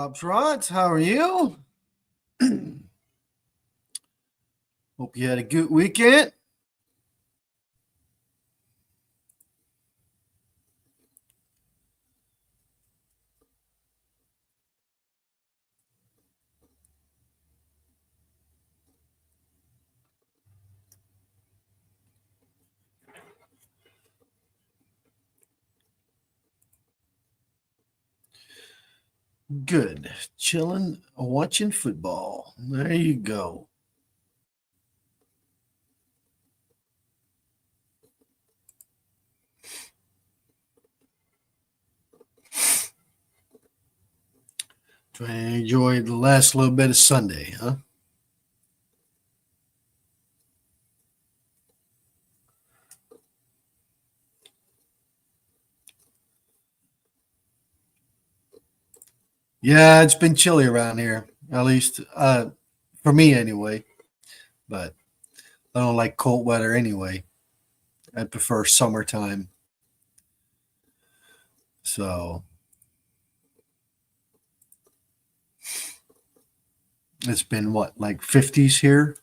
Pops Rods, how are you? Hope you had a good weekend. Good. Chilling, watching football. There you go. Trying to enjoy the last little bit of Sunday, huh? Yeah, it's been chilly around here, at least for me anyway. But I don't like cold weather anyway. I prefer summertime. So it's been what, like 50s here?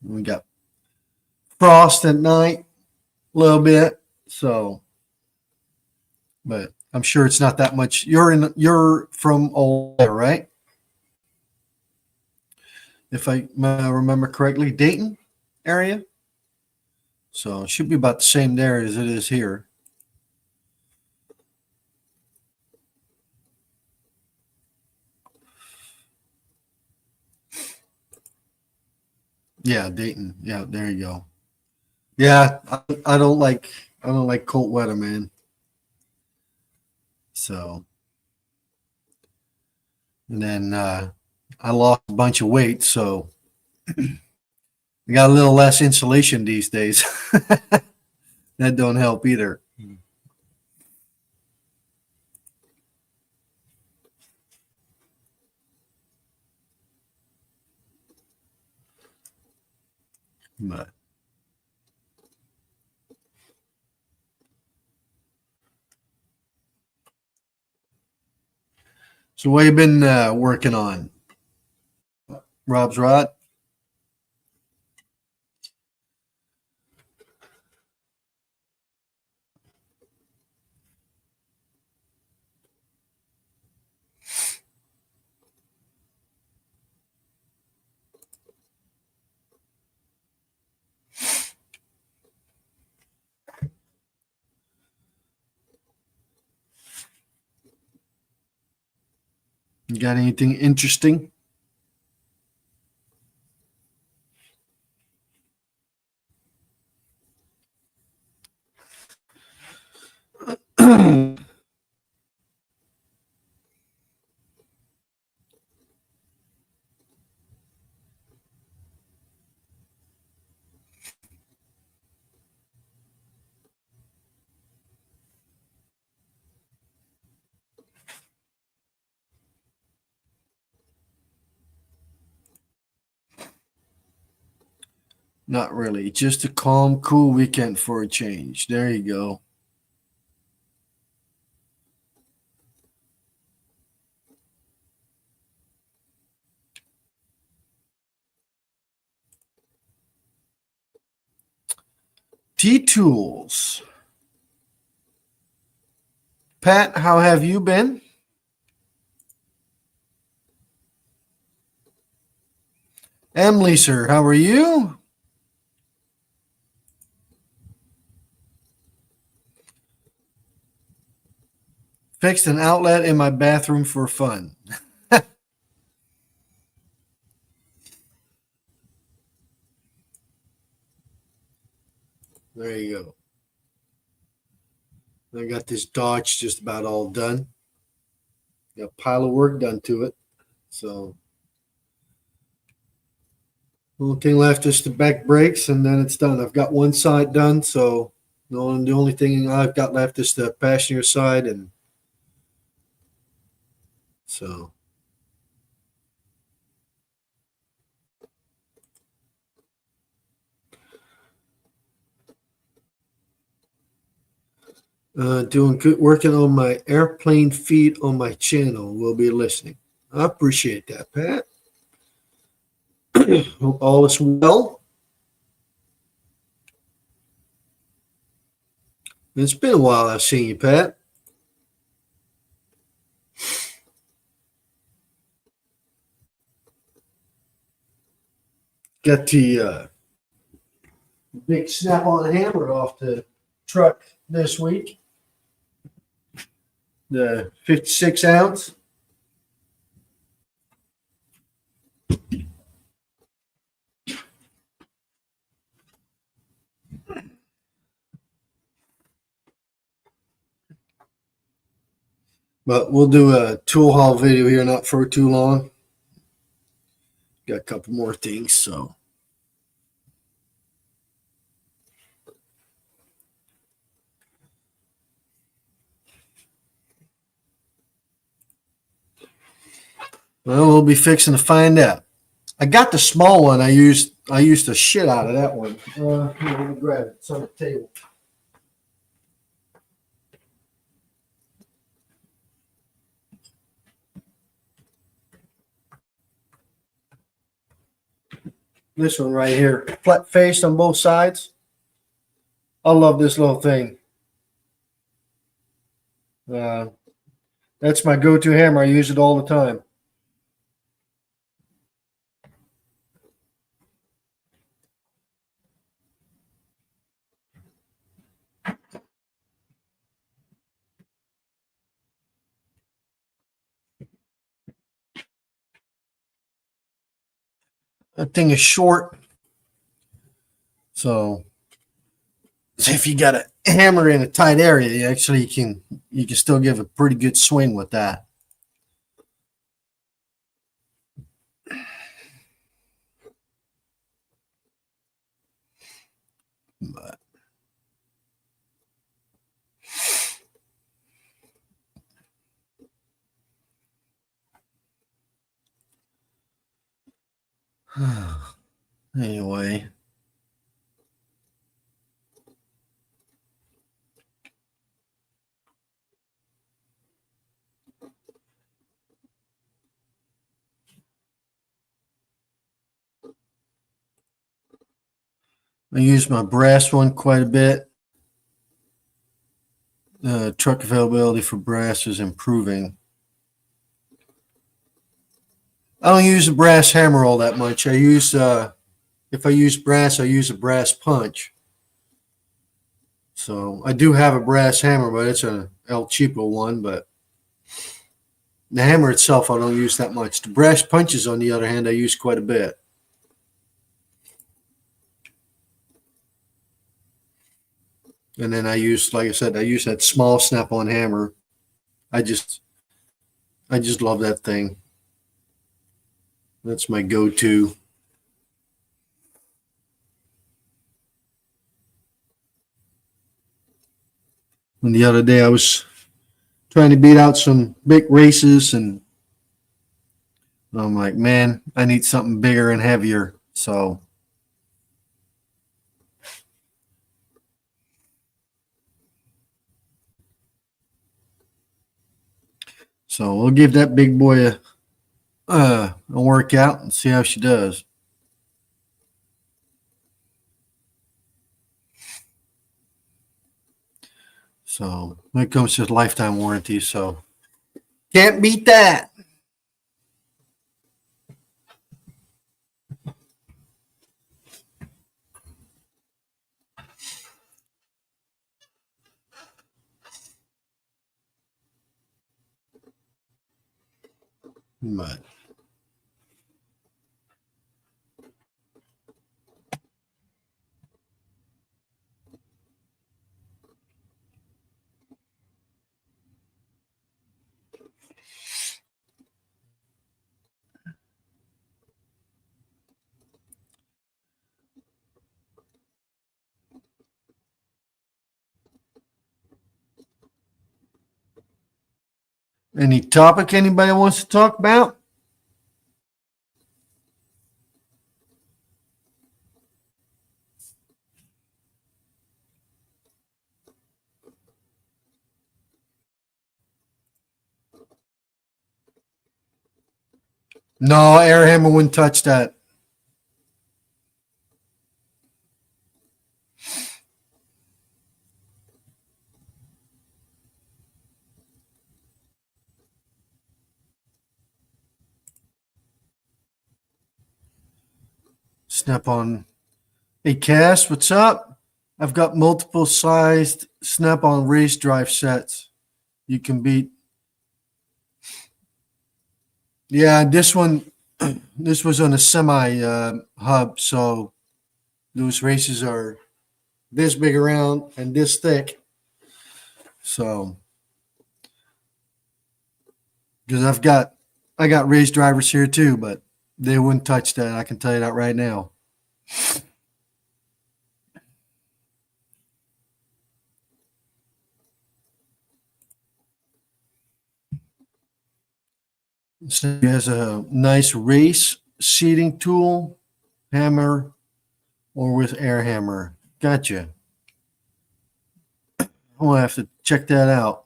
We got frost at night, a little bit. So but I'm sure it's not that much. You're from Ohio, right? If I remember correctly, Dayton area. So it should be about the same there as it is here. Yeah, Dayton. Yeah, there you go. Yeah, I don't like cold weather, man. So and then I lost a bunch of weight, so I got a little less insulation these days. That don't help either. But so what you been working on, Rob's Rod? You got anything interesting? Not really. Just a calm, cool weekend for a change. There you go. T Tools. Pat, how have you been? Emily, sir, how are you? Fixed an outlet in my bathroom for fun. There you go. I got this Dodge just about all done. Got a pile of work done to it. So, only thing left is the back brakes, and then it's done. I've got one side done, so the only thing I've got left is the passenger side, and so Doing good, working on my airplane feed on my channel. We'll be listening. I appreciate that, Pat. Hope all is well. It's been a while I've seen you, Pat. Got the big snap-on hammer off the truck this week. The 56 ounce. But we'll do a tool haul video here not for too long. Got a couple more things, so. Well, we'll be fixing to find out. I got the small one. I used the shit out of that one. Here, let me grab it. It's on the table. This one right here, flat faced on both sides. I love this little thing. That's my go-to hammer. I use it all the time. That thing is short, so if you got a hammer in a tight area, you can still give a pretty good swing with that. But anyway. I use my brass one quite a bit. Truck availability for brass is improving. I don't use a brass hammer all that much. If I use brass, I use a brass punch. So I do have a brass hammer, but it's a El Cheapo one. But the hammer itself, I don't use that much. The brass punches, on the other hand, I use quite a bit. And then I use, like I said, I use that small snap-on hammer. I just love that thing. That's my go-to. And the other day I was trying to beat out some big races, and I'm like, man, I need something bigger and heavier. So we'll give that big boy a workout and see how she does. So when it comes to lifetime warranty, so can't beat that. But any topic anybody wants to talk about? No, air hammer wouldn't touch that. Snap on. Hey, Cass, what's up? I've got multiple sized snap on race drive sets. You can beat. Yeah, this one, this was on a semi hub. So those races are this big around and this thick. So, because I got race drivers here too, but they wouldn't touch that. I can tell you that right now. So he has a nice race seating tool, hammer, or with air hammer. Gotcha. I'll have to check that out.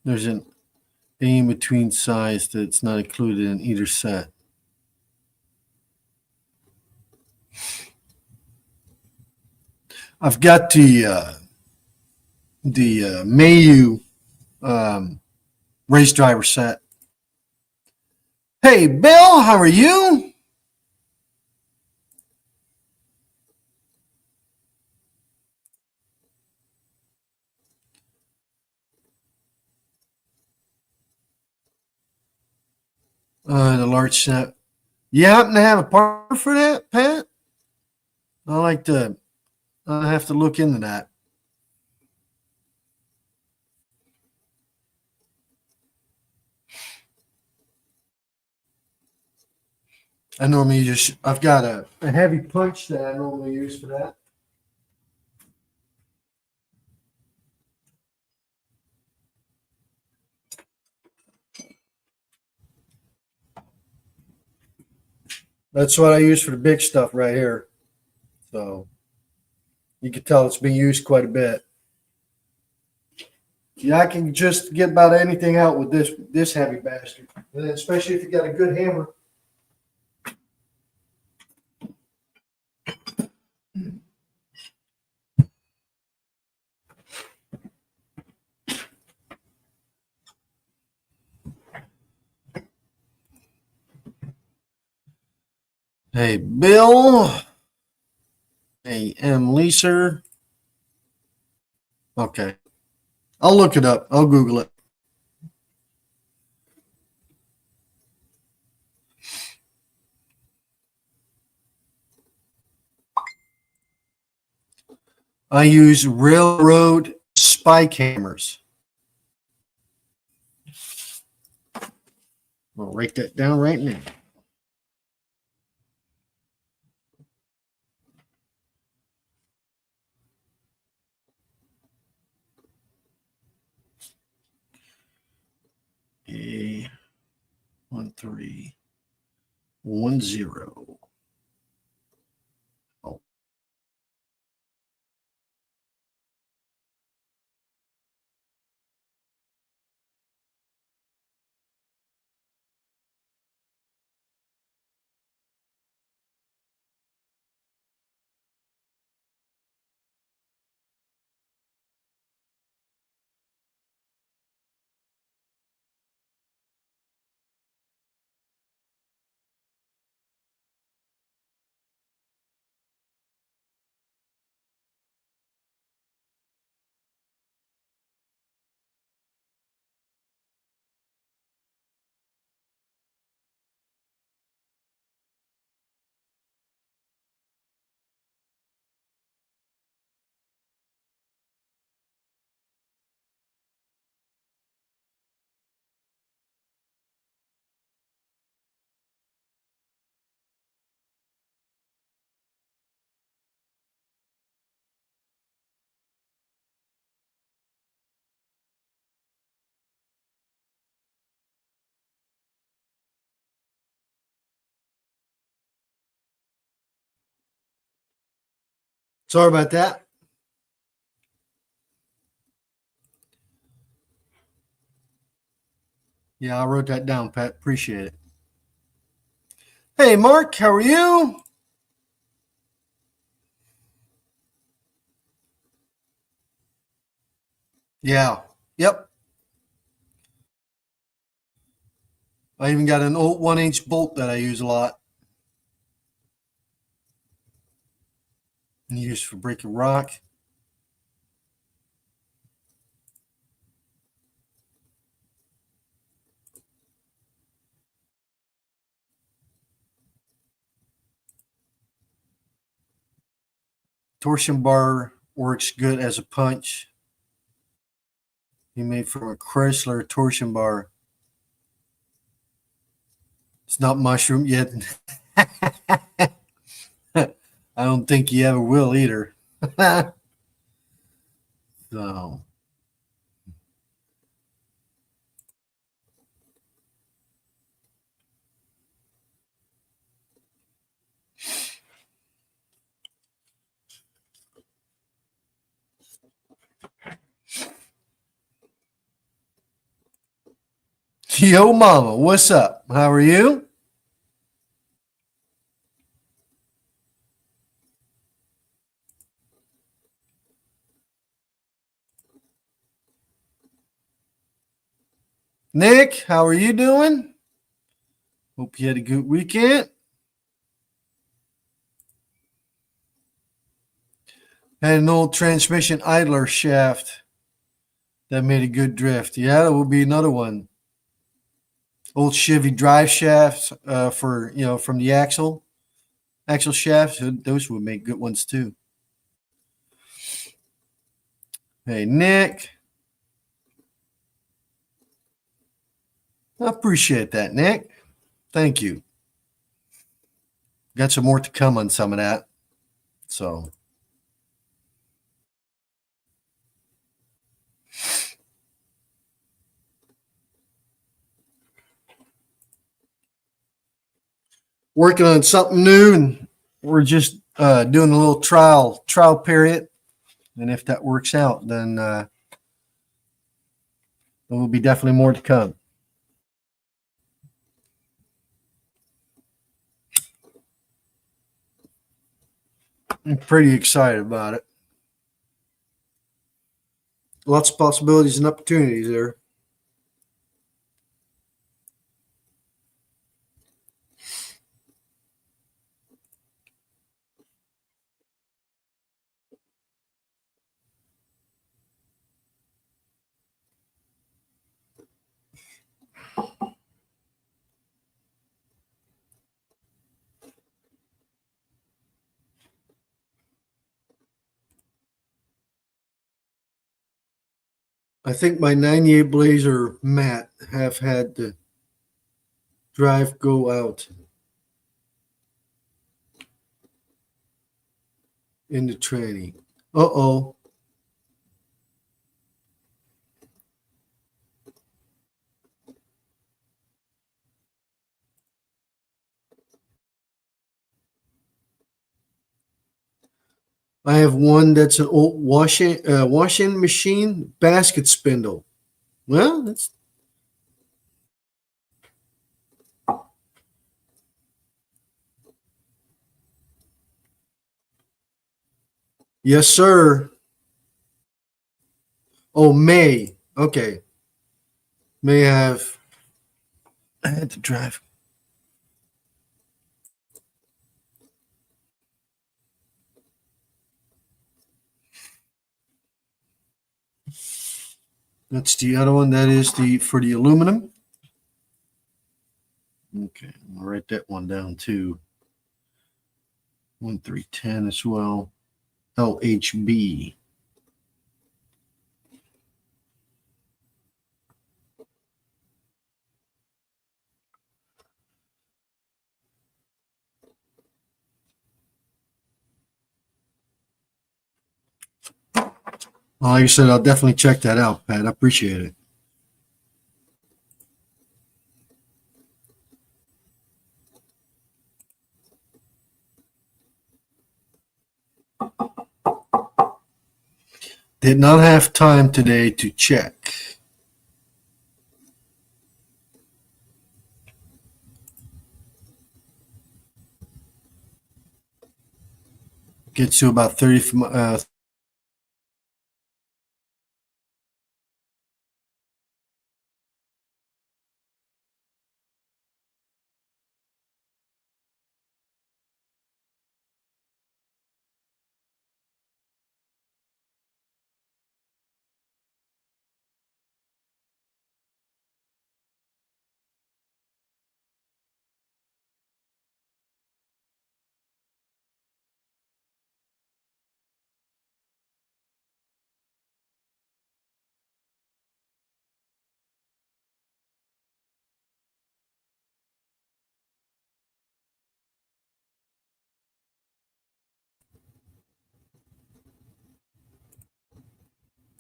There's an in between size that's not included in either set. I've got the Mayu race driver set. Hey, Bill, how are you? The large set. You happen to have a partner for that, Pat? I like to. I have to look into that. I normally just. I've got a heavy punch that I normally use for that. That's what I use for the big stuff right here. So you can tell it's been used quite a bit. Yeah, I can just get about anything out with this heavy bastard, and then especially if you got a good hammer. Hey, Bill. Hey, M. Leeser. Okay, I'll look it up. I'll Google it. I use railroad spike hammers. I'll write that down right now. A1310. Oh, sorry about that. Yeah, I wrote that down, Pat. Appreciate it. Hey, Mark, how are you? Yeah. Yep. I even got an old 1-inch bolt that I use a lot. And use for breaking rock. Torsion bar works good as a punch. He made from a Chrysler torsion bar. It's not mushroom yet. I don't think you ever will either. So, yo, mama, what's up? How are you? Nick, how are you doing? Hope you had a good weekend. Had an old transmission idler shaft that made a good drift. Yeah, that will be another one. Old Chevy drive shafts for from the axle shafts. Those would make good ones too. Hey, Nick, I appreciate that, Nick. Thank you. Got some more to come on some of that. So, working on something new, and we're just doing a little trial period. And if that works out, then there will be definitely more to come. I'm pretty excited about it. Lots of possibilities and opportunities there. I think my 98 Blazer Matt have had the drive go out in the tranny. Uh-oh. I have one that's an old washing machine basket spindle. Well, that's yes, sir. Oh, May. Okay. May have. I had to drive. That's the other one. That is the for the aluminum. Okay, I'll write that one down too. 1310 as well. LHB. Well, like I said, I'll definitely check that out, Pat. I appreciate it. Did not have time today to check. gets to about 30.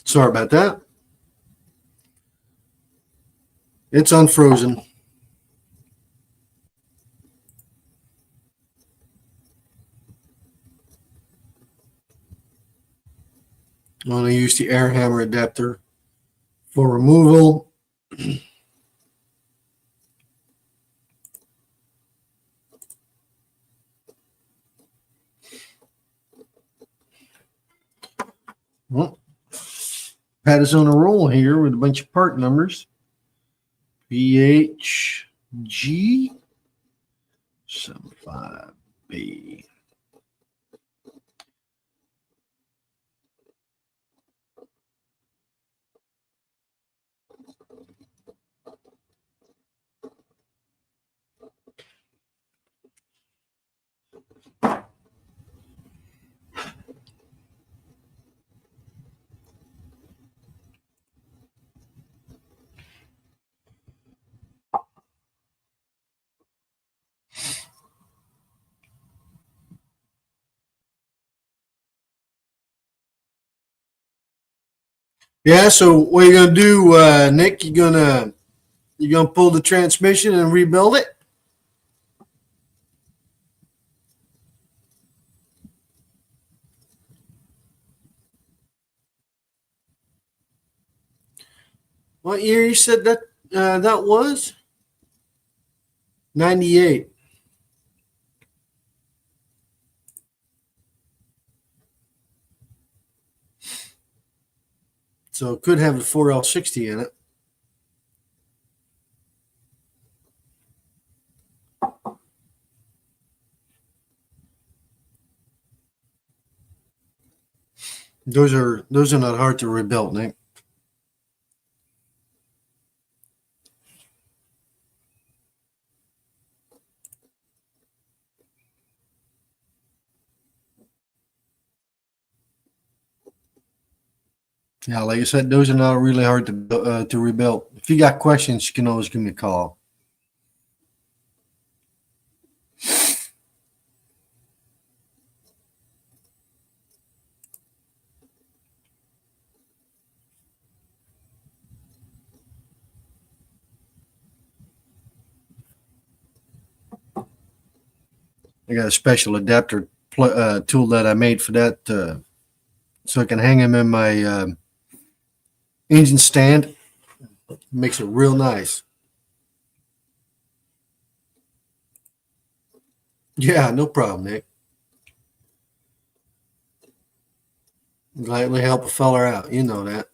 Sorry about that. It's unfrozen. I'm going to use the air hammer adapter for removal. Well, Pat is on a roll here with a bunch of part numbers. PHG 75B. Yeah, so what are you gonna do, Nick? You gonna pull the transmission and rebuild it? What year you said that was? 98. So it could have a 4L60 in it. Those are not hard to rebuild, Nick. Yeah, like I said, those are not really hard to rebuild. If you got questions, you can always give me a call. I got a special adapter tool that I made for that, so I can hang them in my engine stand. Makes it real nice. Yeah, no problem, Nick. Gladly help a feller out. You know that.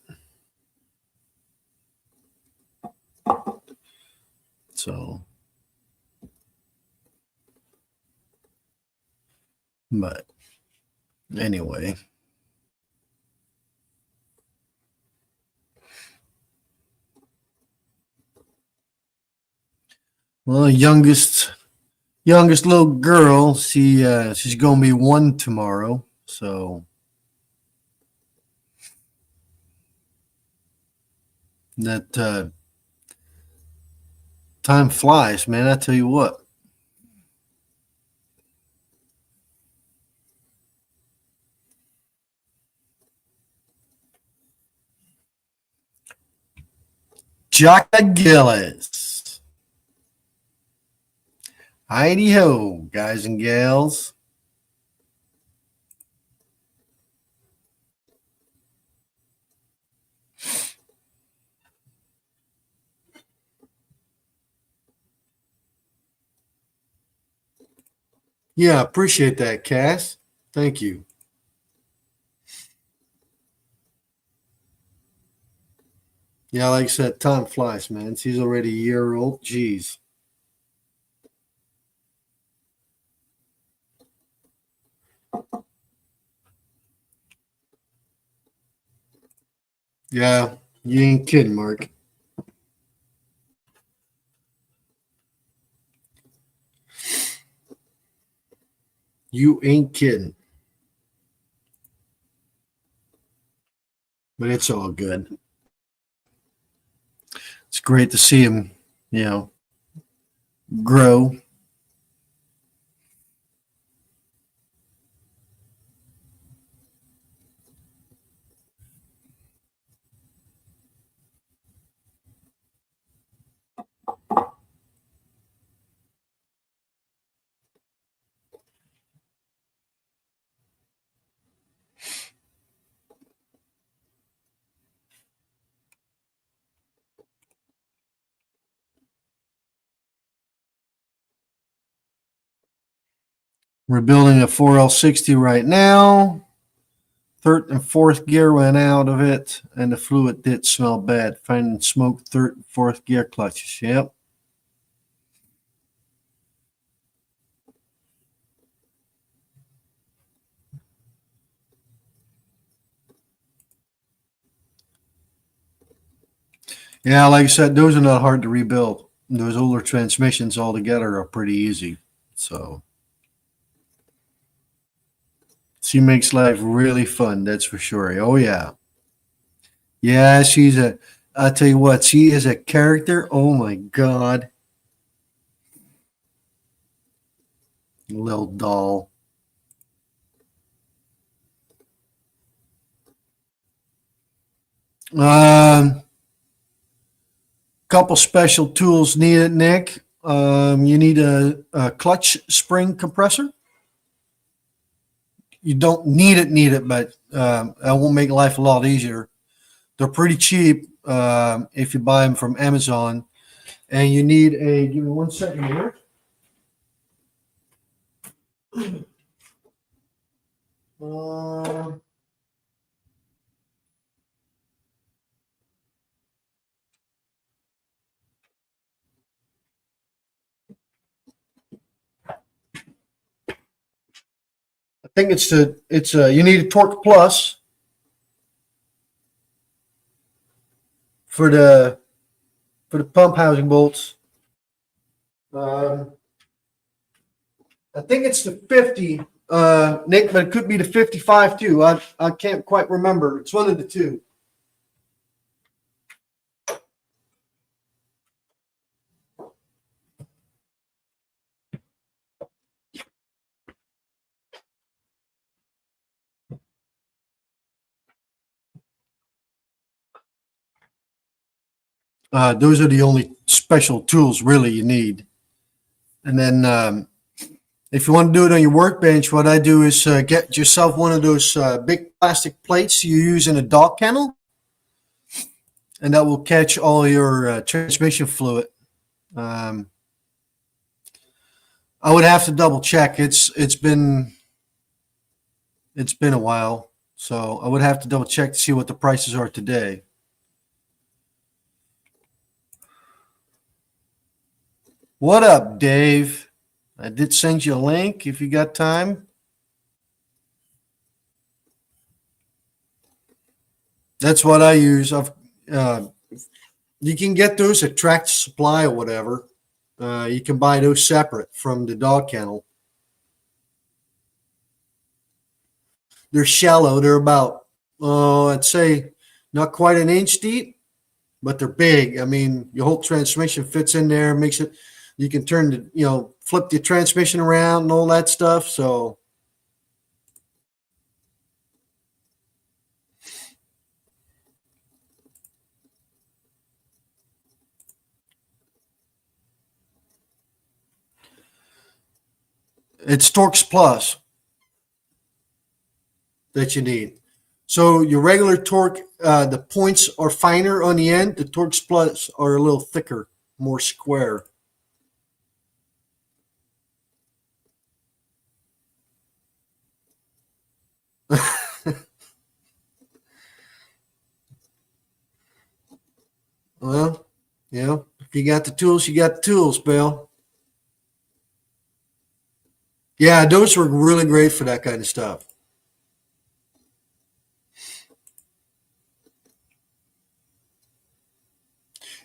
So, but anyway. Well, youngest little girl, she's gonna be 1 tomorrow. So that time flies, man. I tell you what. Jocka Gillis. Heidi ho, guys and gals. Yeah, appreciate that, Cass. Thank you. Yeah, like I said, time flies, man. She's already a year old. Jeez. Yeah, you ain't kidding, Mark. You ain't kidding. But it's all good. It's great to see him, you know, grow. We're building a 4L60 right now. Third and fourth gear went out of it, and the fluid did smell bad. Finding smoke third and fourth gear clutches. Yep. Yeah, like I said, those are not hard to rebuild. Those older transmissions altogether are pretty easy. So she makes life really fun, that's for sure. Oh yeah. Yeah, she's a I'll tell you what, she is a character. Oh my god. Little doll. Couple special tools needed, Nick. You need a clutch spring compressor. You don't need it, but that will make life a lot easier. They're pretty cheap if you buy them from Amazon. And you need a, give me 1 second here. Uh, I think you need a Torque Plus for the pump housing bolts. Um, I think it's the 50, Nick, but it could be the 55 too. I can't quite remember. It's one of the two. Those are the only special tools really you need. And then if you want to do it on your workbench, what I do is get yourself one of those big plastic plates you use in a dog kennel, and that will catch all your transmission fluid. Um, I would have to double check. It's been a while, so I would have to double check to see what the prices are today. What up, Dave? I did send you a link if you got time. That's what I use. Uh, you can get those at Tractor Supply or whatever. You can buy those separate from the dog kennel. They're shallow. They're about, I'd say, not quite an inch deep, but they're big. I mean, your whole transmission fits in there, makes it. You can turn the, flip the transmission around and all that stuff. So it's Torx Plus that you need. So your regular torque, the points are finer on the end. The Torx Plus are a little thicker, more square. uh, Well, if you got the tools, you got the tools, Bill. Yeah, those were really great for that kind of stuff.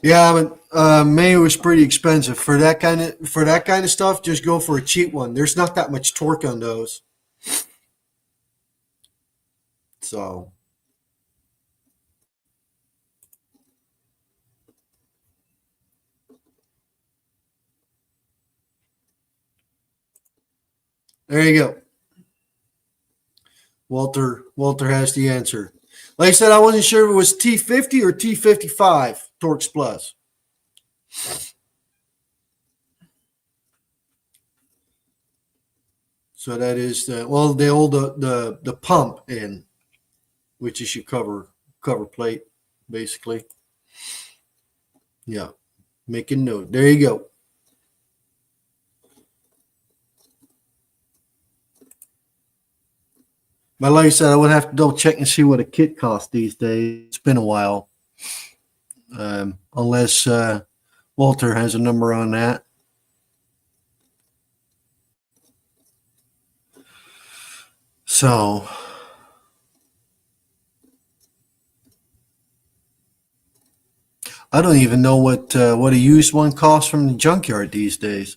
Yeah, but May was pretty expensive for that kind of stuff. Just go for a cheap one. There's not that much torque on those, so there you go. Walter has the answer. Like I said, I wasn't sure if it was T50 or T55 Torx Plus. So that is the old the pump in, which is your cover plate, basically. Yeah, making note. There you go. But like I said, I would have to double check and see what a kit costs these days. It's been a while, unless Walter has a number on that. So I don't even know what a used one costs from the junkyard these days.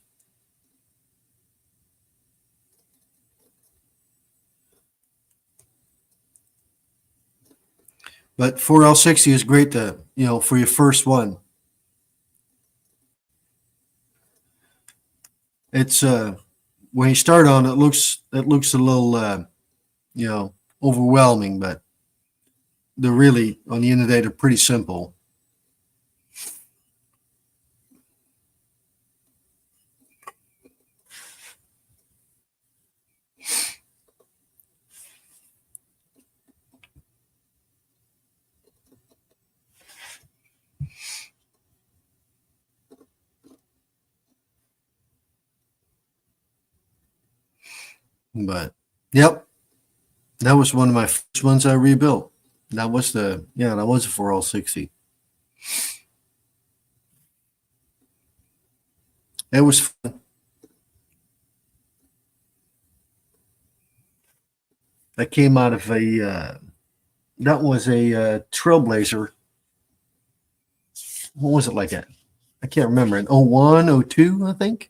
But 4L60 is great to for your first one. It's when you start on it looks a little overwhelming, but they're really on the end of the day they're pretty simple. But yep, that was one of my first ones I rebuilt. That was a 4L60. It was fun. That came out of that was a Trailblazer. What was it like that? I can't remember. An 01, 02, I think.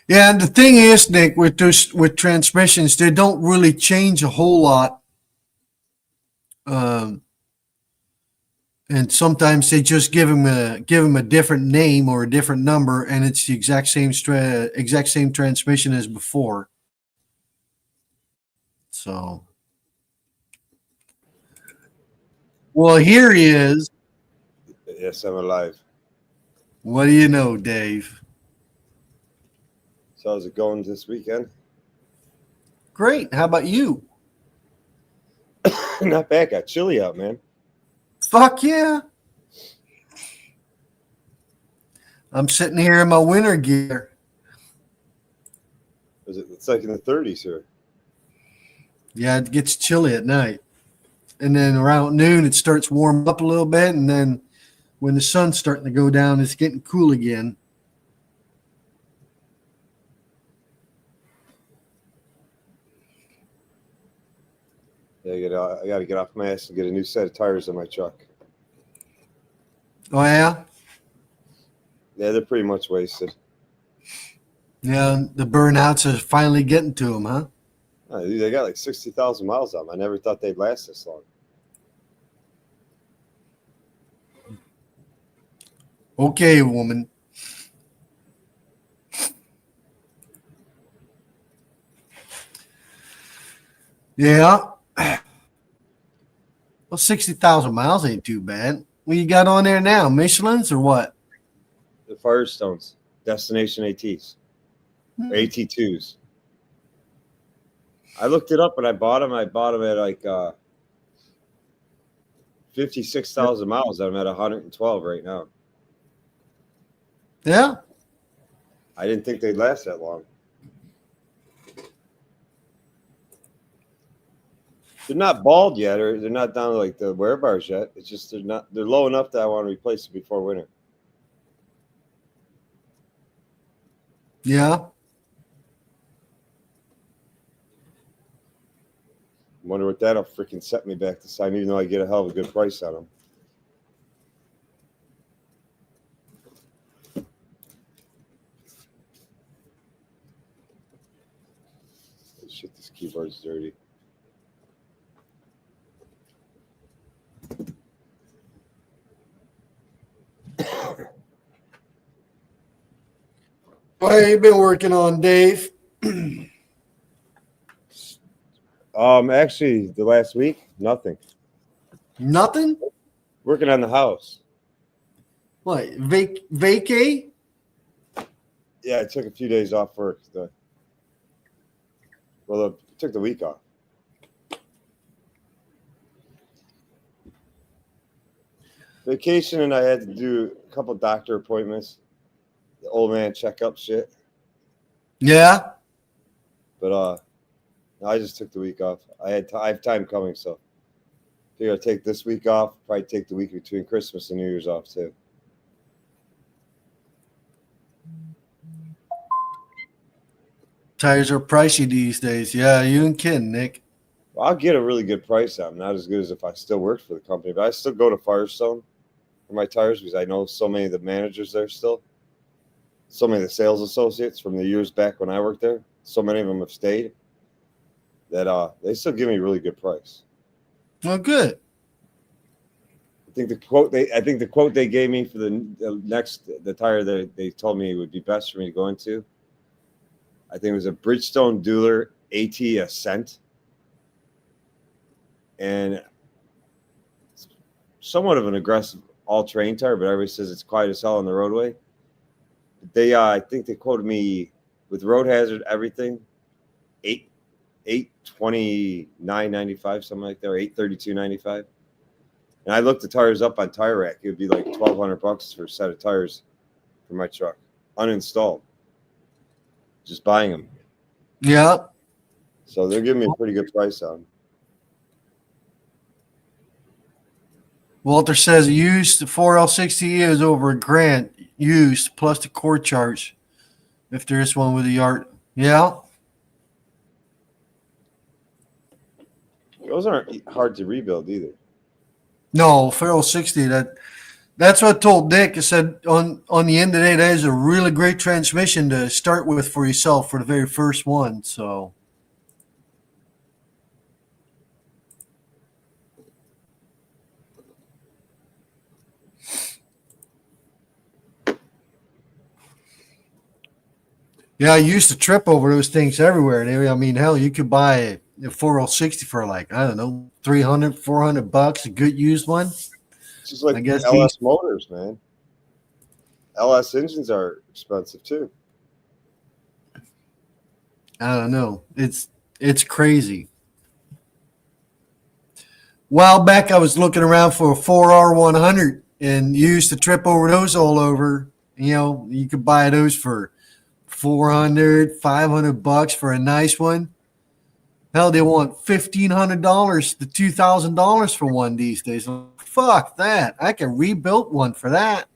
Yeah, and the thing is, Nick, with transmissions, they don't really change a whole lot. Um, and sometimes they just give them a different name or a different number, and it's the exact same transmission as before. So, well, here he is. Yes, I'm alive. What do you know, Dave? So how's it going this weekend? Great. How about you? Not bad. Got chilly out, man. Fuck yeah. I'm sitting here in my winter gear. It's like in the 30s here. Yeah, it gets chilly at night. And then around noon, it starts warming up a little bit. And then when the sun's starting to go down, it's getting cool again. Yeah, I got to get off my ass and get a new set of tires on my truck. Oh, yeah? Yeah, they're pretty much wasted. Yeah, the burnouts are finally getting to them, huh? Oh, dude, they got like 60,000 miles on them. I never thought they'd last this long. Okay, woman. Yeah. Well, 60,000 miles ain't too bad. What you got on there now? Michelin's or what? The Firestones, Destination ATs, or AT2s. I looked it up and I bought them. I bought them at like 56,000 miles. I'm at 112 right now. Yeah. I didn't think they'd last that long. They're not bald yet, or they're not down to like the wear bars yet. It's just they're low enough that I want to replace it before winter. Yeah. Wonder what that'll freaking set me back this time, even though I get a hell of a good price on them. Shit, this keyboard's dirty. What have you been working on, Dave? Actually, the last week, nothing. Nothing? Working on the house. What? Vacay? Yeah, I took a few days off work. I took the week off. Vacation, and I had to do a couple doctor appointments, the old man checkup shit. Yeah. But I just took the week off. I have time coming, so I figure I'll take this week off. Probably take the week between Christmas and New Year's off too. Tires are pricey these days. Yeah, you and Ken, Nick. Well, I'll get a really good price on them. Not as good as if I still worked for the company, but I still go to Firestone for my tires because I know so many of the managers there still. So many of the sales associates from the years back when I worked there. So many of them have stayed that they still give me a really good price. Well, good. I think the quote they gave me for the tire that they told me would be best for me to go into. I think it was a Bridgestone Dueler AT Ascent, and somewhat of an aggressive all-terrain tire, but everybody says it's quiet as hell on the roadway. They I think they quoted me with road hazard everything, $829.95, something like that, or $832.95. And I looked the tires up on Tire Rack. It would be like $1,200 for a set of tires for my truck, uninstalled. Just buying them. Yeah. So they're giving me a pretty good price on them. Walter says used 4L60 is over $1,000 used plus the core charge. If there is one with a yard. Yeah. Those aren't hard to rebuild either. No, 4L60. That's what I told Dick. I said on the end of the day, that is a really great transmission to start with for yourself for the very first one. So yeah, I used to trip over those things everywhere. I mean, hell, you could buy a 4L60 for like, I don't know, $300, $400, a good used one. It's just like I guess LS motors, man. LS engines are expensive too. I don't know. It's crazy. A while back, I was looking around for a 4R100 and used to trip over those all over. You know, you could buy those for $400, $500 for a nice one. Hell, they want $1,500 to $2,000 for one these days. Fuck that! I can rebuild one for that.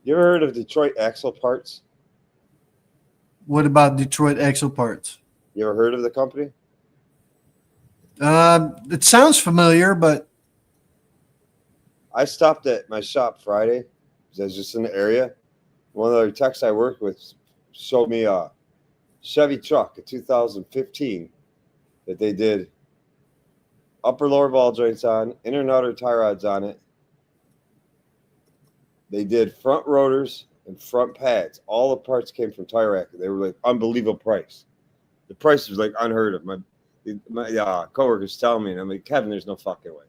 You ever heard of Detroit Axle Parts? What about Detroit Axle Parts? You ever heard of the company? It sounds familiar, but I stopped at my shop Friday because I was just in the area. One of the techs I worked with showed me a Chevy truck, a 2015, that they did upper lower ball joints on, inner and outer tie rods on it. They did front rotors and front pads. All the parts came from Tire Rack. They were like unbelievable price. The price was like unheard of. My coworkers telling me, and I'm like, Kevin, there's no fucking way.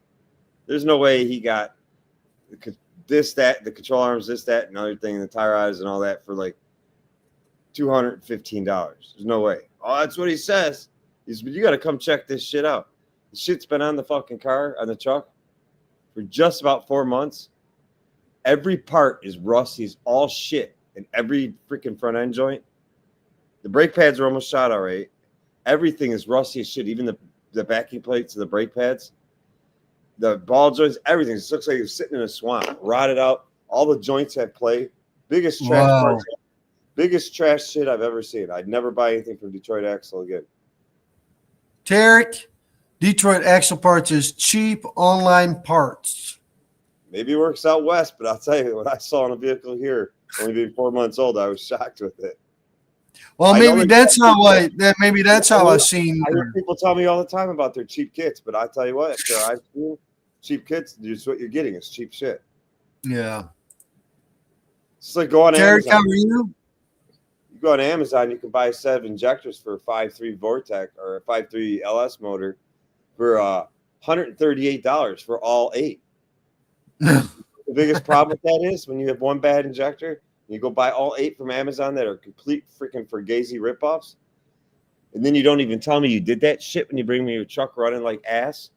There's no way he got this, that, the control arms, this, that, and other thing, and the tire rods and all that for like $215. There's no way. Oh, that's what he says. He's, but you got to come check this shit out. The shit's been on the fucking car, on the truck, for just about 4 months. Every part is rusty as all shit in every freaking front end joint. The brake pads are almost shot all right. everything is rusty as shit. Even the backing plates and the brake pads, the ball joints, everything. It looks like you're sitting in a swamp, rotted out. All the joints have play. Biggest trash Wow. parts, biggest trash shit I've ever seen. I'd never buy anything from Detroit Axle again. Tarek, Detroit Axle Parts is cheap online parts. Maybe it works out west, but I'll tell you, what I saw on a vehicle here, only being 4 months old, I was shocked with it. Well, I know maybe they- that's how maybe that's how I've seen. I hear people tell me all the time about their cheap kits, but I tell you what, after I've seen cheap kits, just what you're getting is cheap shit. Yeah. It's like go on Tarek, how Amazon. are you? You go on Amazon, you can buy a set of injectors for a 5.3 Vortec or a 5.3 LS motor for $138 for all 8. The biggest problem with that is when you have one bad injector, you go buy all 8 from Amazon that are complete freaking Fugazi ripoffs, and then you don't even tell me you did that shit when you bring me your truck running like ass.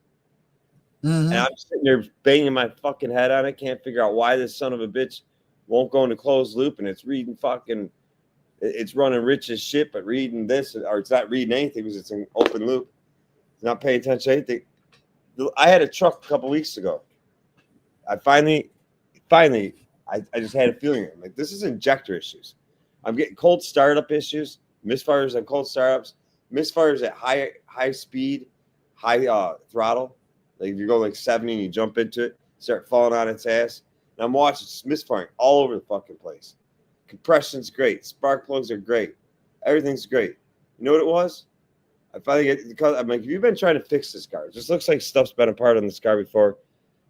Mhm. And I'm sitting there banging my fucking head on it, can't figure out why this son of a bitch won't go into closed loop, and it's reading fucking, it's running rich as shit, but reading this, or it's not reading anything because it's in open loop. It's not paying attention to anything. I had a truck a couple weeks ago. I finally, I just had a feeling. I'm like, this is injector issues. I'm getting cold startup issues, misfires on cold startups, misfires at high speed, high throttle. Like if you go like 70 and you jump into it, start falling on its ass. And I'm watching it's misfiring all over the fucking place. Compression's great. Spark plugs are great. Everything's great. You know what it was? I finally get, because I'm like, if you've been trying to fix this car, it just looks like stuff's been apart on this car before.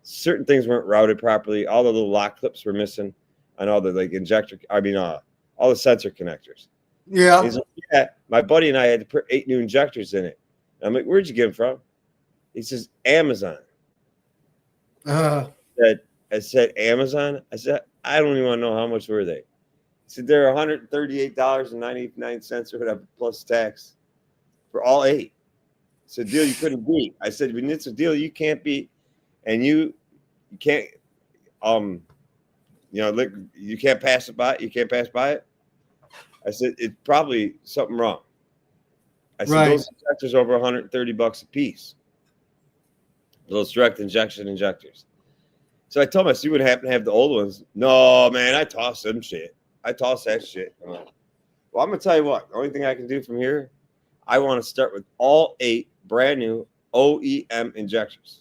Certain things weren't routed properly. All the little lock clips were missing, and all the like injector. I mean, all the sensor connectors. Yeah. He's like, yeah, my buddy and I had to put 8 new injectors in it. And I'm like, where'd you get them from? He says Amazon. I said Amazon. I said I don't even want to know how much were they. He said they're $138.99 or whatever plus tax for all 8. It's a deal you couldn't beat. I said when it's a deal you can't beat. And you can't, like you can't pass it by. You can't pass by it. I said it's probably something wrong. I said those injectors are over $130 a piece. Those direct injection injectors. So I told him, I said, you would happen to have the old ones. No, man, I toss them shit. I toss that shit. I'm like, well, I'm gonna tell you what. The only thing I can do from here, I want to start with all 8 brand new OEM injectors.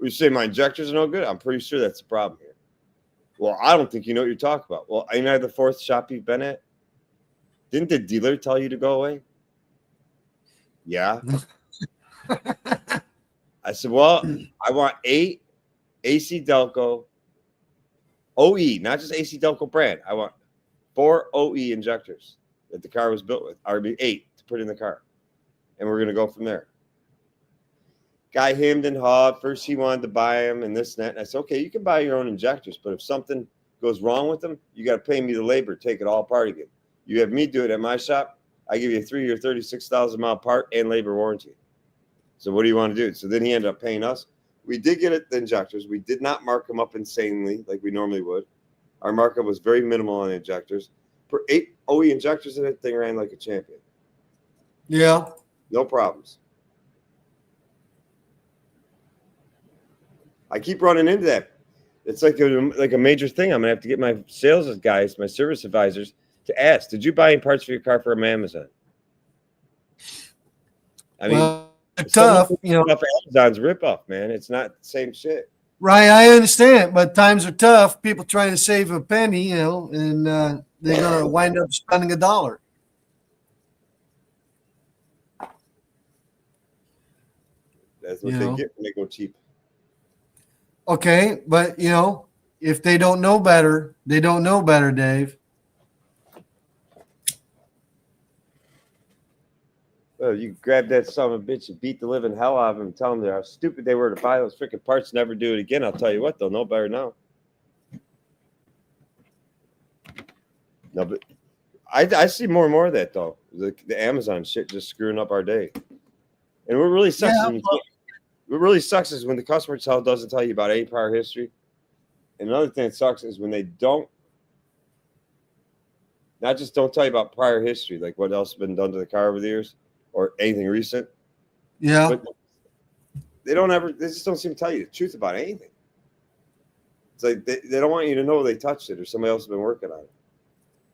You say my injectors are no good? I'm pretty sure that's the problem here. Well, I don't think you know what you're talking about. Well, ain't I the 4th shop you've been at? Didn't the dealer tell you to go away? Yeah. I said, well, I want 8 AC Delco OE, not just AC Delco brand. I want 4 OE injectors that the car was built with, or 8 to put in the car. And we're going to go from there. Guy hemmed and hawed. First, he wanted to buy them and this and that. And I said, okay, you can buy your own injectors, but if something goes wrong with them, you got to pay me the labor, take it all apart again. You have me do it at my shop. I give you a 3 or 36,000 mile part and labor warranty. So what do you want to do? So then he ended up paying us. We did get the injectors. We did not mark them up insanely like we normally would. Our markup was very minimal on the injectors. For 8 OE injectors in it, thing ran like a champion. Yeah. No problems. I keep running into that. It's like a major thing. I'm gonna have to get my sales guys, my service advisors, to ask, did you buy any parts for your car from Amazon? I mean, it's tough, Amazon's ripoff, man. It's not the same shit. Right, I understand, but times are tough. People trying to save a penny, and they're gonna wind up spending $1. That's what they get when they go cheap. Okay, but if they don't know better, they don't know better, Dave. Well, you grab that son of a bitch and beat the living hell out of them and tell them how stupid they were to buy those freaking parts and never do it again. I'll tell you what, they'll know better now. No, but I see more and more of that, though. The Amazon shit just screwing up our day. And what really sucks what really sucks is when the customer doesn't tell you about any prior history. And another thing that sucks is when they don't Not just don't tell you about prior history, like what else has been done to the car over the years or anything recent. Yeah. But they just don't seem to tell you the truth about anything. It's like they don't want you to know they touched it or somebody else has been working on it.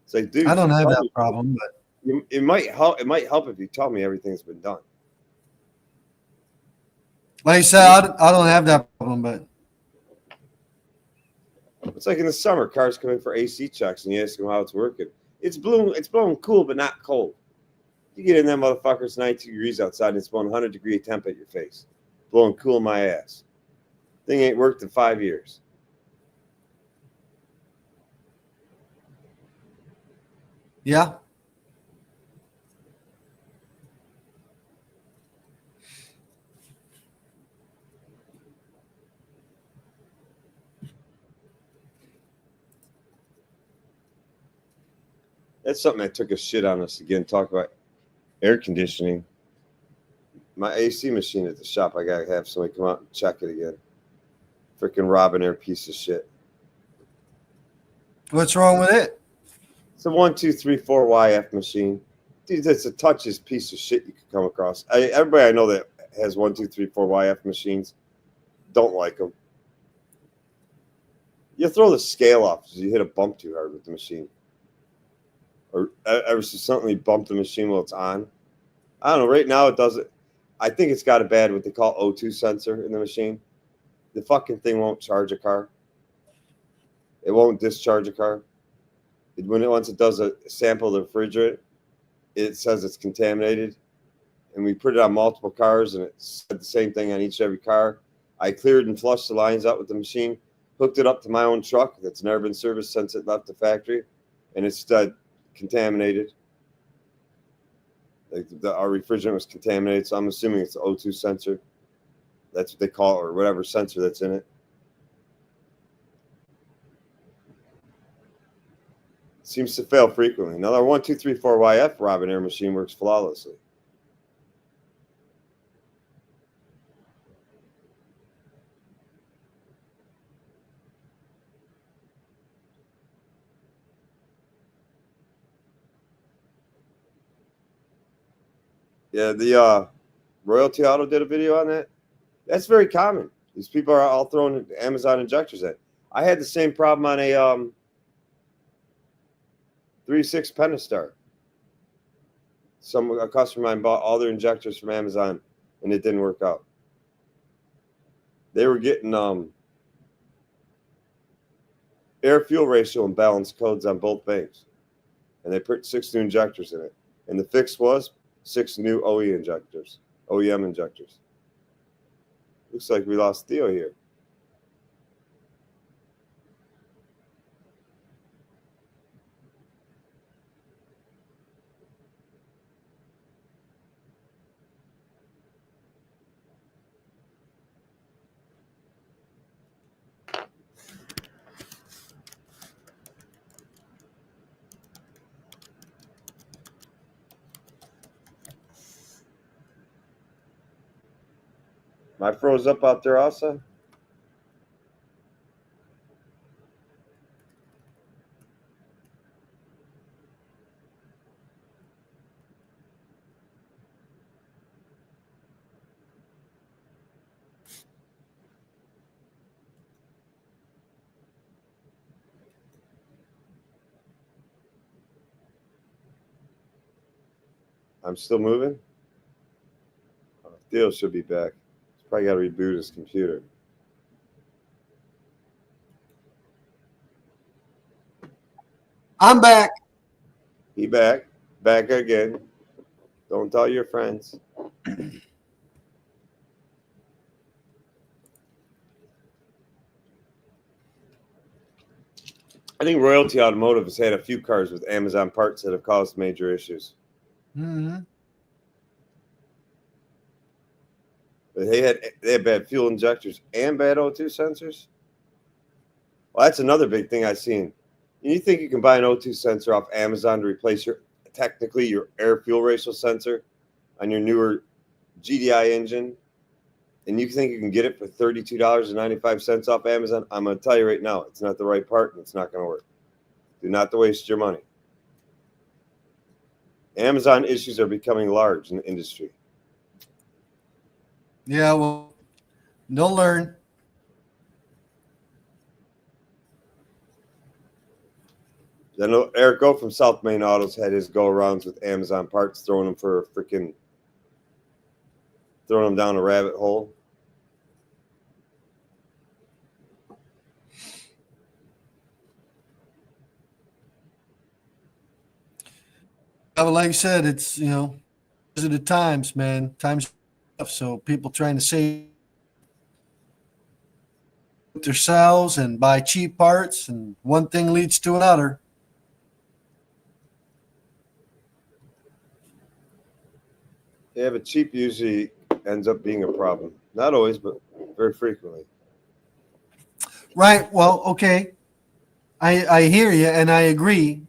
It's like, dude, I don't have that me, problem, but it might help. It might help if you tell me everything's been done. like I said, I don't have that problem, but It's like in the summer, cars come in for AC checks, and you ask them how it's working. It's blowing cool, but not cold. You get in that motherfucker, it's 19 degrees outside, and it's blowing 100-degree temp at your face, blowing cool my ass. Thing ain't worked in 5 years. yeah. That's something that took a shit on us again. Talk about air conditioning. My AC machine at the shop, I gotta have somebody come out and check it again. Freaking Robin Air piece of shit. What's wrong with it? It's a 1234 YF machine. Dude, that's the touchiest piece of shit you could come across. Everybody I know that has 1234 YF machines don't like them. You throw the scale off because you hit a bump too hard with the machine. Or ever so suddenly bump the machine while it's on. I don't know. Right now it doesn't. I think it's got a bad what they call O2 sensor in the machine. The fucking thing won't charge a car. It won't discharge a car. Once it does a sample of the refrigerant, it says it's contaminated. And we put it on multiple cars, and it said the same thing on every car. I cleared and flushed the lines out with the machine, hooked it up to my own truck that's never been serviced since it left the factory, and it's contaminated. Like our refrigerant was contaminated, so I'm assuming it's the O2 sensor. That's what they call it, or whatever sensor that's in it. Seems to fail frequently. Now, our 1234 YF Robin Air machine works flawlessly. Yeah, the Royalty Auto did a video on that. That's very common. These people are all throwing Amazon injectors at. I had the same problem on a 3.6 Pentastar. A customer of mine bought all their injectors from Amazon, and it didn't work out. They were getting air fuel ratio and balance codes on both banks, and they put 6 new injectors in it. And the fix was 6 new OEM injectors. Looks like we lost Theo here. Am I froze up out there also? I'm still moving? Theo should be back. He's probably got to reboot his computer. I'm back. He back. Back again. Don't tell your friends. I think Royalty Automotive has had a few cars with Amazon parts that have caused major issues. Mm-hmm. But they had bad fuel injectors and bad O2 sensors. Well, that's another big thing I've seen. You think you can buy an O2 sensor off Amazon to replace your air fuel ratio sensor on your newer GDI engine, and you think you can get it for $32.95 off Amazon? I'm going to tell you right now, it's not the right part, and it's not going to work. Do not waste your money. Amazon issues are becoming large in the industry. Yeah, well, they'll learn. I know Eric O from South Main Autos had his go-arounds with Amazon parts, throwing them down a rabbit hole. But like I said, it's, these are the times, man. Times are tough. So people trying to save themselves and buy cheap parts, and one thing leads to another. Yeah, but cheap usually ends up being a problem. Not always, but very frequently. Right. Well, okay. I hear you and I agree.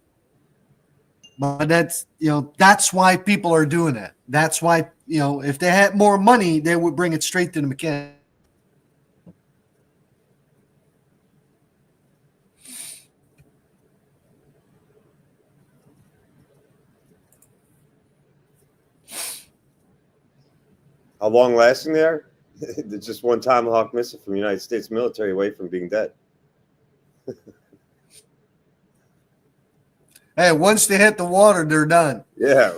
But that's why people are doing it. That's why, if they had more money, they would bring it straight to the mechanic. How long lasting they are? It's just one Tomahawk missile from the United States military away from being dead. Hey, once they hit the water, they're done. Yeah.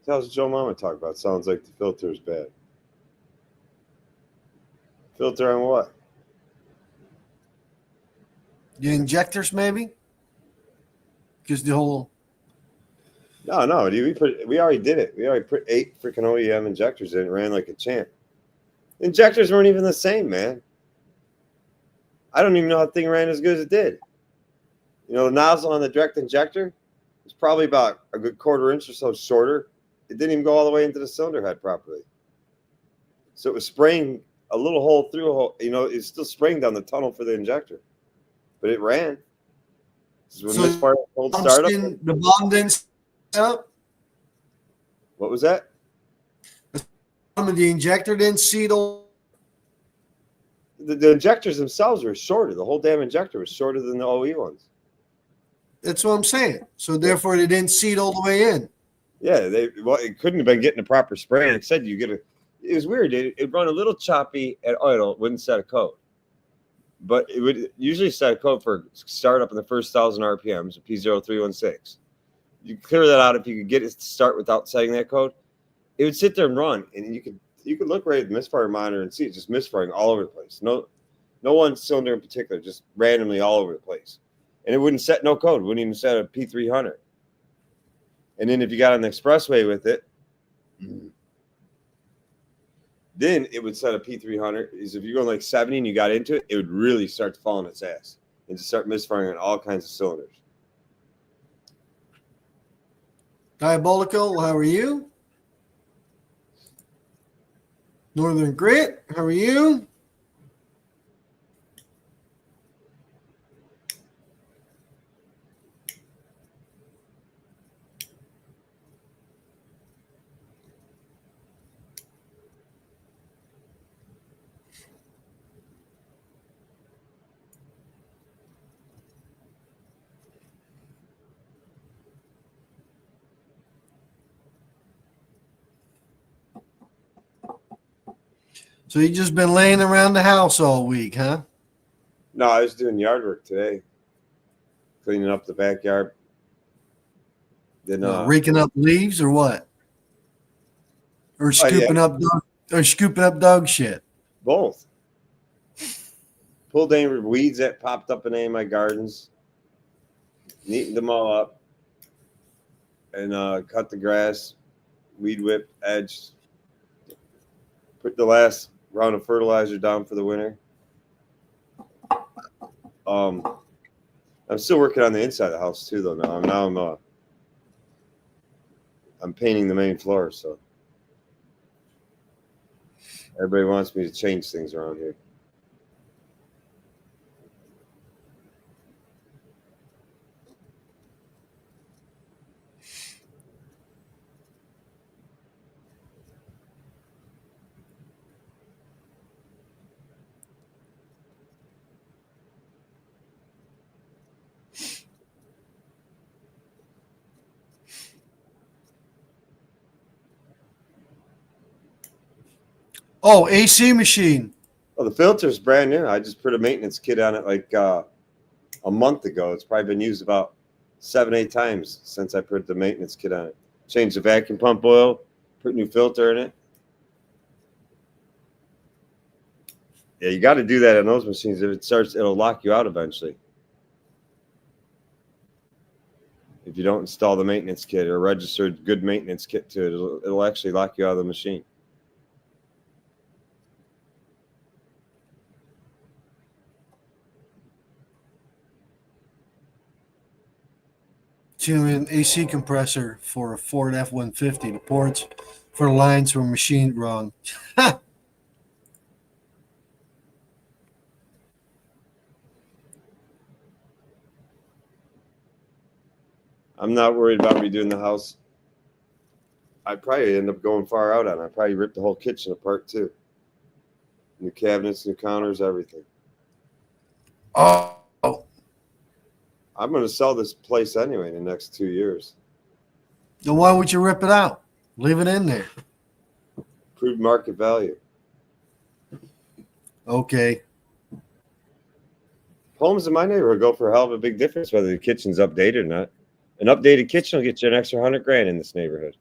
How's Joe Mama talk about? Sounds like the filter is bad. Filter on what? The injectors, maybe? Because the whole. No, dude, we already did it. We already put 8 freaking OEM injectors in. It ran like a champ. The injectors weren't even the same, man. I don't even know how the thing ran as good as it did. The nozzle on the direct injector was probably about a good quarter inch or so shorter. It didn't even go all the way into the cylinder head properly. So it was spraying a little hole through a hole. It's still spraying down the tunnel for the injector. But it ran. So The bomb didn't set up? What was that? The injector didn't seat. The injectors themselves were shorter. The whole damn injector was shorter than the OE ones. That's what I'm saying. So therefore, they didn't seat all the way in. Yeah, it couldn't have been getting a proper spray. And it said it was weird. It'd run a little choppy at idle. It wouldn't set a code. But it would usually set a code for startup in the first 1,000 RPMs, P0316. You clear that out if you could get it to start without setting that code. It would sit there and run, and you could look right at the misfire monitor and see it just misfiring all over the place. No one cylinder in particular, just randomly all over the place. And it wouldn't set no code. It wouldn't even set a P300. And then if you got on the expressway with it, then it would set a P300. Is if you're going like 70 and you got into it, it would really start to fall on its ass and just start misfiring on all kinds of cylinders. Diabolical, how are you? Northern Grit, how are you? So you just been laying around the house all week, huh? No, I was doing yard work today, cleaning up the backyard. Then raking up leaves or what? Or scooping up dog shit. Both. Pulled any weeds that popped up in any of my gardens, neatened them all up, and cut the grass, weed whipped, edged, put the last round of fertilizer down for the winter. I'm still working on the inside of the house too, though. I'm painting the main floor, so. Everybody wants me to change things around here. Oh, AC machine. Well, the filter's brand new. I just put a maintenance kit on it like a month ago. It's probably been used about 7-8 times since I put the maintenance kit on it. Changed the vacuum pump oil, put new filter in it. Yeah, you got to do that on those machines. If it starts, it'll lock you out eventually. If you don't install the maintenance kit or registered good maintenance kit to it, it'll actually lock you out of the machine. To an AC compressor for a Ford F-150. The ports for the lines were machined wrong. I'm not worried about redoing the house. I'd probably end up going far out on it. I'd probably rip the whole kitchen apart too. New cabinets, new counters, everything. Oh, I'm going to sell this place anyway in the next 2 years. then why would you rip it out? Leave it in there. Improved market value. Okay. Homes in my neighborhood go for a hell of a big difference whether the kitchen's updated or not. An updated kitchen will get you an extra $100,000 in this neighborhood.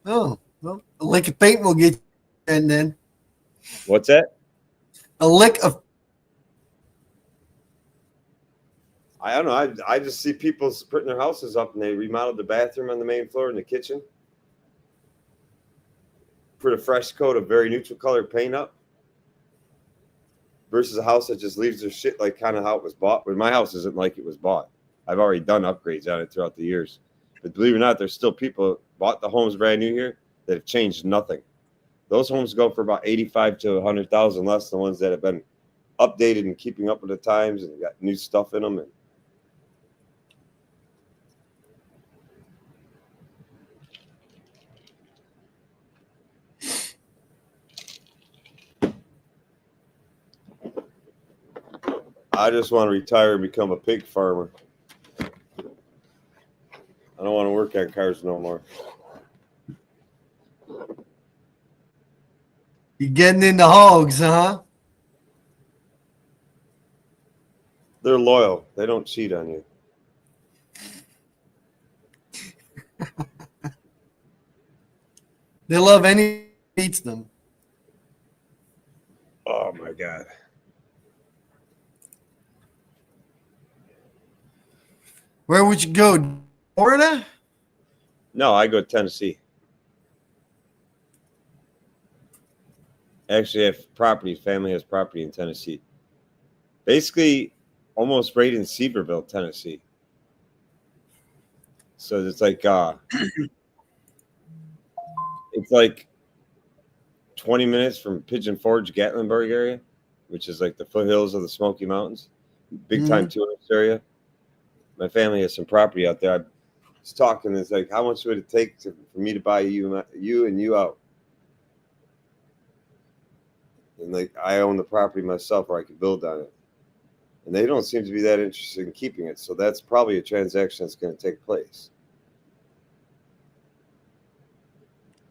Oh, well, a lick of paint will get you, and then What's that? a lick of. I don't know. I just see people putting their houses up and they remodeled the bathroom on the main floor and the kitchen. Put a fresh coat of very neutral colored paint up. Versus a house that just leaves their shit like kind of how it was bought. But my house isn't like it was bought. I've already done upgrades on it throughout the years. But believe it or not, there's still people bought the homes brand new here that have changed nothing. Those homes go for about 85 to 100,000 less than the ones that have been updated and keeping up with the times and got new stuff in them. And I just want to retire and become a pig farmer. I don't want to work on cars no more. You getting into hogs, huh? They're loyal. They don't cheat on you. They love any eats them. Oh my God. Where would you go? Florida? No, I go to Tennessee. Actually, I have property. Family has property in Tennessee. Basically, almost right in Seaverville, Tennessee. So it's like 20 minutes from Pigeon Forge, Gatlinburg area, which is like the foothills of the Smoky Mountains, big time tourist area. My family has some property out there. I was talking. It's like, how much would it take for me to buy you and you out? And like, I own the property myself, or I could build on it. And they don't seem to be that interested in keeping it. So that's probably a transaction that's going to take place.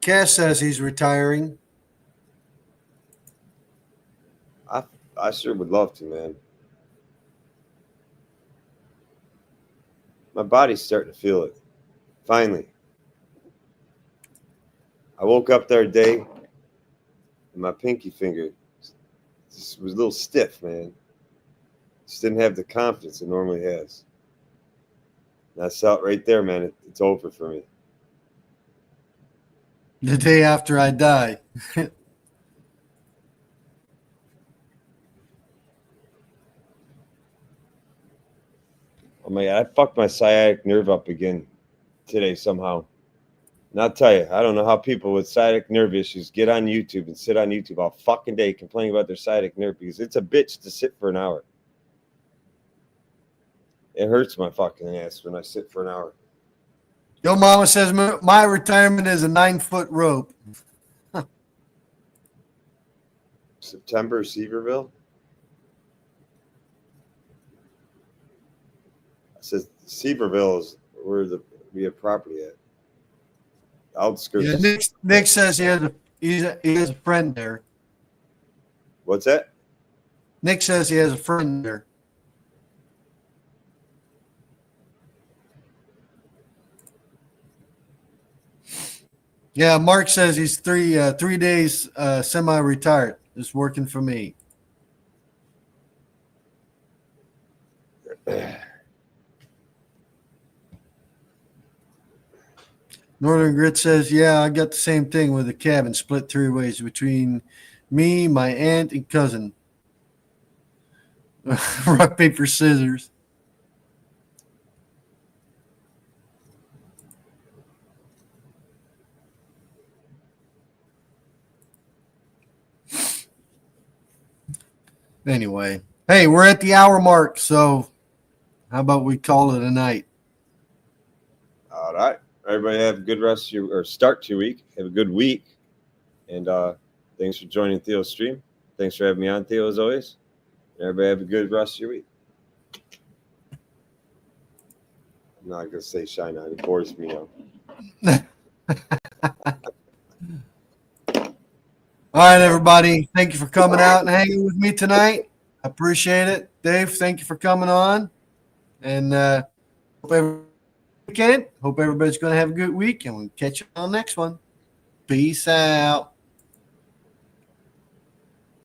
Cass says he's retiring. I sure would love to, man. My body's starting to feel it. Finally. I woke up the other day and my pinky finger just was a little stiff, man. Just didn't have the confidence it normally has. And I saw it right there, man. It's over for me. The day after I die. Oh my God, I fucked my sciatic nerve up again today somehow. And I'll tell you, I don't know how people with sciatic nerve issues get on YouTube and sit on YouTube all fucking day complaining about their sciatic nerve because it's a bitch to sit for an hour. It hurts my fucking ass when I sit for an hour. Yo mama says my retirement is a 9-foot rope. September, Seaverville. I said Seaverville is where we have property at. Outskirts. Yeah, Nick says he has a friend there. What's that? Nick says he has a friend there. Yeah, Mark says he's 3 days semi-retired. It's working for me. Northern Grit says, yeah, I got the same thing with the cabin split 3 ways between me, my aunt, and cousin. Rock, paper, scissors. Anyway, hey, we're at the hour mark, so how about we call it a night? All right. Everybody have a good rest of your, or start to your week. Have a good week. And thanks for joining Theo's stream. Thanks for having me on, Theo, as always. Everybody have a good rest of your week. I'm not going to say shine on. It bores me now. All right, everybody. Thank you for coming out and hanging with me tonight. I appreciate it. Dave, thank you for coming on. And hope everybody's going to have a good week, and we'll catch you on the next one. Peace out.